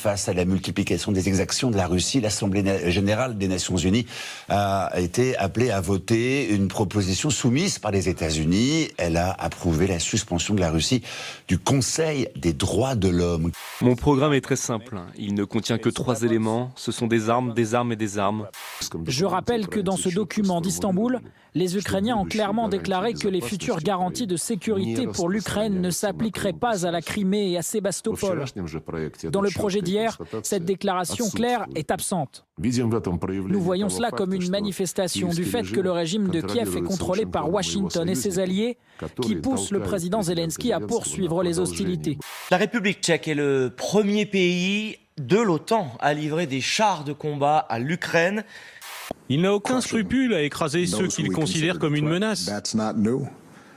face à la multiplication des exactions de la Russie, l'Assemblée générale des Nations Unies a été appelée à voter une proposition soumise par les États-Unis. Elle a approuvé la suspension de la Russie du Conseil des droits de l'homme. Mon programme est très simple. Il ne contient que 3 éléments. Ce sont des armes, des armes et des armes. Je rappelle que dans ce document d'Istanbul, les Ukrainiens ont clairement déclaré que les futures garanties de sécurité pour l'Ukraine ne s'appliqueraient pas à la Crimée et à Sébastopol. Dans le projet d'hier, cette déclaration claire est absente. Nous voyons cela comme une manifestation du fait que le régime de Kiev est contrôlé par Washington et ses alliés, qui poussent le président Zelensky à poursuivre les hostilités. La République tchèque est le premier pays de l'OTAN à livrer des chars de combat à l'Ukraine. Il n'a aucun scrupule à écraser ceux qu'il considère comme une menace.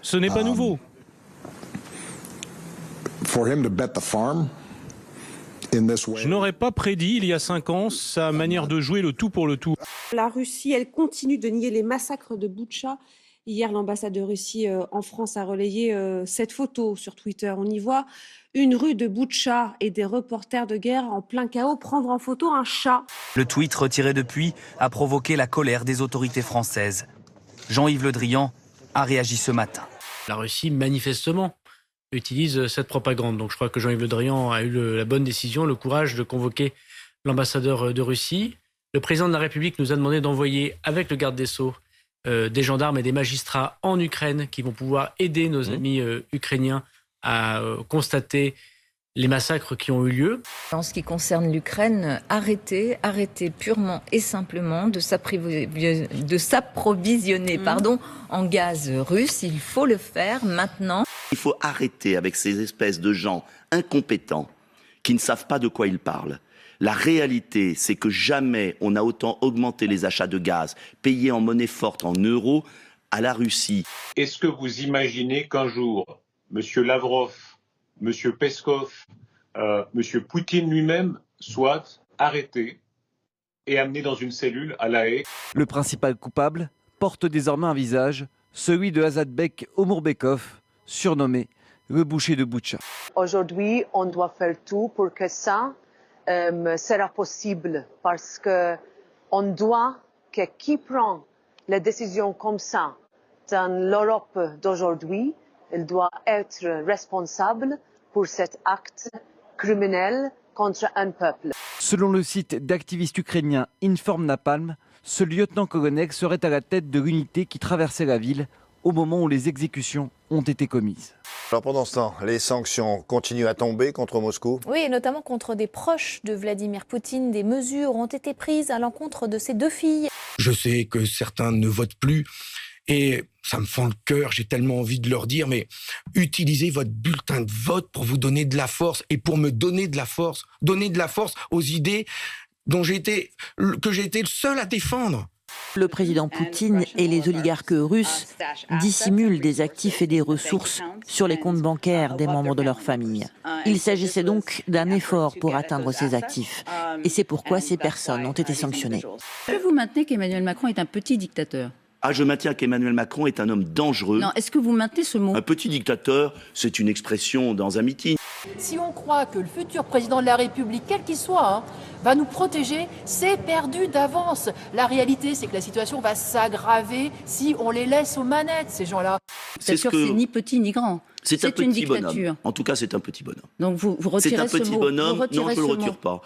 Ce n'est pas nouveau. Je n'aurais pas prédit il y a 5 ans sa manière de jouer le tout pour le tout. La Russie, elle continue de nier les massacres de Boutcha. Hier, l'ambassade de Russie en France a relayé cette photo sur Twitter. On y voit une rue de Boutcha et des reporters de guerre en plein chaos prendre en photo un chat. Le tweet retiré depuis a provoqué la colère des autorités françaises. Jean-Yves Le Drian a réagi ce matin. La Russie, manifestement, utilise cette propagande. Donc je crois que Jean-Yves Le Drian a eu la bonne décision, le courage de convoquer l'ambassadeur de Russie. Le président de la République nous a demandé d'envoyer, avec le garde des Sceaux, des gendarmes et des magistrats en Ukraine qui vont pouvoir aider nos amis ukrainiens à constater les massacres qui ont eu lieu. En ce qui concerne l'Ukraine, arrêter purement et simplement de s'approvisionner en gaz russe. Il faut le faire maintenant. Il faut arrêter avec ces espèces de gens incompétents qui ne savent pas de quoi ils parlent. La réalité, c'est que jamais on a autant augmenté les achats de gaz, payés en monnaie forte, en euros, à la Russie. Est-ce que vous imaginez qu'un jour, M. Lavrov, M. Peskov, M. Poutine lui-même soit arrêté et amené dans une cellule à La Haye? Le principal coupable porte désormais un visage, celui de Azatbek Omurbekov, surnommé le boucher de Boutcha. Aujourd'hui, on doit faire tout pour que ça sera possible, parce qu'on doit que qui prend les décisions comme ça dans l'Europe d'aujourd'hui, il doit être responsable pour cet acte criminel contre un peuple. Selon le site d'activistes ukrainiens Inform Napalm, ce lieutenant-colonel serait à la tête de l'unité qui traversait la ville au moment où les exécutions ont été commises. Alors pendant ce temps, les sanctions continuent à tomber contre Moscou. Oui, et notamment contre des proches de Vladimir Poutine. Des mesures ont été prises à l'encontre de ses 2 filles. Je sais que certains ne votent plus et ça me fend le cœur. J'ai tellement envie de leur dire, mais utilisez votre bulletin de vote pour vous donner de la force et pour me donner de la force. Donner de la force aux idées que j'ai été le seul à défendre. Le président Poutine et les oligarques russes dissimulent des actifs et des ressources sur les comptes bancaires des membres de leur famille. Il s'agissait donc d'un effort pour atteindre ces actifs. Et c'est pourquoi ces personnes ont été sanctionnées. Est-ce que vous maintenez qu'Emmanuel Macron est un petit dictateur ? Ah, je maintiens qu'Emmanuel Macron est un homme dangereux. Non, est-ce que vous maintenez ce mot ? Un petit dictateur, c'est une expression dans un meeting. Si on croit que le futur président de la République, quel qu'il soit, va nous protéger, c'est perdu d'avance. La réalité, c'est que la situation va s'aggraver si on les laisse aux manettes, ces gens-là. C'est sûr que c'est ni petit ni grand. C'est un une petit dictature. bonhomme. En tout cas, c'est un petit bonhomme. Donc vous retirez ce mot. C'est un petit bonhomme. Non, je ne le retire pas.